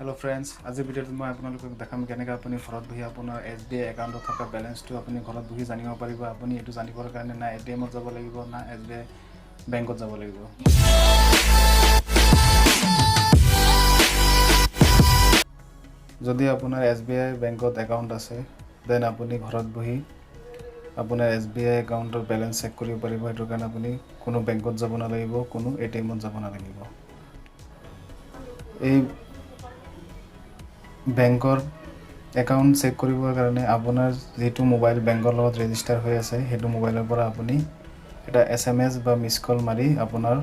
Hello friends, আজি ভিডিঅ'ত মই আপোনালোকক দেখাম কেনেকৈ আপুনি ঘৰত বহি আপোনাৰ SBI একাউণ্টত থকা বেলেঞ্চটো আপুনি ঘৰত বহি জানিব পাৰিব। আপুনি এটো জানিবৰ কাৰণে না ATM-ত যাব লাগিব না SBI বেংকত যাব লাগিব। যদি আপোনাৰ SBI বেংকত একাউণ্ট আছে দেন আপুনি ঘৰত বহি আপোনাৰ SBI একাউণ্টৰ বেলেঞ্চ চেক কৰিব পাৰিব। এটোৰ কাৰণে আপুনি কোনো বেংকত যাব নালাগিব, কোনো ATM-ত যাব নালাগিব। এই বেংকৰ একাউণ্ট চেক কৰিবৰ কাৰণে আপোনাৰ যেটো মোবাইল বেংকৰ লগত ৰেজিষ্টাৰ হৈ আছে হেতু মোবাইলৰ পৰা আপুনি এটা SMS বা মিছ কল মাৰি আপোনাৰ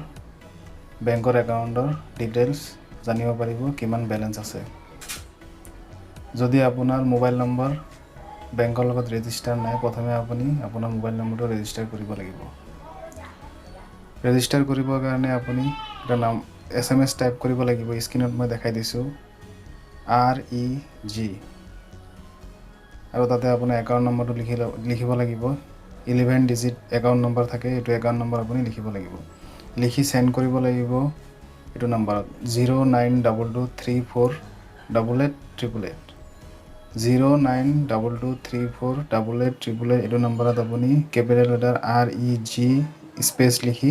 বেংকৰ একাউণ্টৰ ডিটেইলছ জানিব পাৰিব কিমান বেলেঞ্চ আছে। যদি আপোনাৰ মোবাইল নম্বৰ বেংকৰ লগত ৰেজিষ্টাৰ নাই, প্ৰথমে আপুনি আপোনাৰ মোবাইল নম্বৰটো ৰেজিষ্টাৰ কৰিব লাগিব। ৰেজিষ্টাৰ কৰিবৰ কাৰণে আপুনি এটা নাম SMS টাইপ কৰিব লাগিব। স্ক্ৰীনত মই দেখাই দিছো REG আৰু তাতে আপোনাৰ একাউণ্ট নম্বৰটো লিখিব লাগিব। 11 ডিজিট একাউণ্ট নম্বৰ থাকে, এটো একাউণ্ট নম্বৰ আপুনি লিখিব লাগিব। লিখি সেন্ড কৰিব লাগিব এটো নম্বৰত 09223488888 09223488888 এটো নম্বৰত আপুনি কেপিটেল লেটাৰ REG স্পেচ লিখি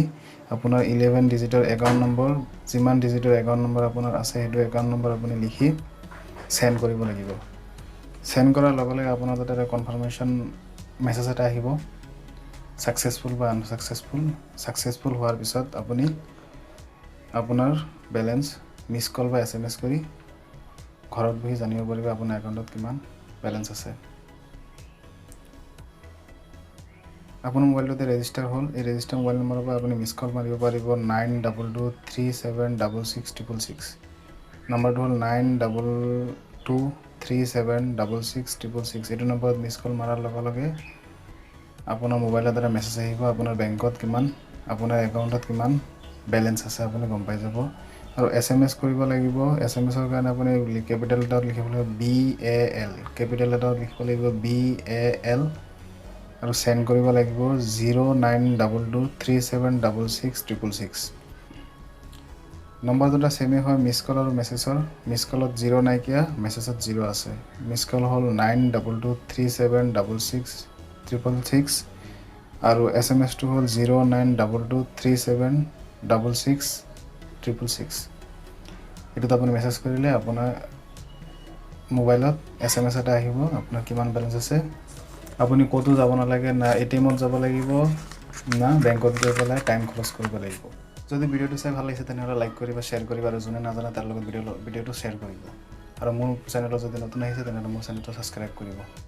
আপোনাৰ 11 ডিজিটৰ একাউণ্ট নম্বৰ যিমান ডিজিটৰ একাউণ্ট নম্বৰ আপোনাৰ আছে হেতু একাউণ্ট নম্বৰ আপুনি লিখি সেন্ড কৰিব লাগিব। সেন্ড কৰাৰ লগে লগে আপোনাৰ তাতে এটা কনফাৰ্মেশন মেছেজ এটা আহিব সাকসেসফুল বা আনসাকসেসফুল। সাকসেসফুল হোৱাৰ পিছত আপুনি আপোনাৰ বেলেঞ্চ মিছ কল বা SMS কৰি ঘৰত বহি জানিব পাৰিব আপোনাৰ একাউণ্টত কিমান বেলেঞ্চ আছে। আপোনাৰ মোবাইলটোতে ৰেজিষ্টাৰ হ'ল। এই ৰেজিষ্টাৰ মোবাইল নম্বৰৰ পৰা আপুনি মিছ কল মাৰিব পাৰিব 9223766666। নম্বৰটো হ'ল 9223766666। এটো নম্বৰত মিছ কল মাৰাৰ লগে লগে আপোনাৰ মোবাইলত এটা মেছেজ আহিব আপোনাৰ বেংকত কিমান আপোনাৰ একাউণ্টত কিমান বেলেঞ্চ আছে আপুনি গম পাই যাব। আৰু SMS কৰিব লাগিব। SMS-ৰ কাৰণে আপুনি কেপিটেল লেটাৰত লিখিব লাগিব BAL, কেপিটেল লেটাৰত লিখিব লাগিব BAL আৰু সেন্ড কৰিব লাগিব 09223766666। নম্বৰ দুটা সেমে হয় মিছ কল আৰু মেছেজৰ। মিছ কলত 0 নাইকিয়া, মেছেজত 0 আছে। মিছ কল হ'ল 9223766666 আৰু SMS টো হ'ল 09223766666। এটোত আপুনি মেছেজ কৰিলে আপোনাৰ মোবাইলত SMS এটা আহিব আপোনাৰ কিমান বেলেঞ্চ আছে। আপুনি ক'তো যাব নালাগে, না ATM-ত যাব লাগিব না বেংকত গৈ পেলাই টাইম খৰচ কৰিব লাগিব। যদি ভিডিঅ'টো চাই ভাল লাগিছে তেনেহ'লে লাইক কৰিবা, শ্বেয়াৰ কৰিবা আৰু যোনে নাজানে তাৰ লগত ভিডিঅ'টো শ্বেয়াৰ কৰিব। আৰু মোৰ চেনেলত যদি নতুন আহিছে তেনেহ'লে মোৰ চেনেলটো সাবস্ক্ৰাইব কৰিব।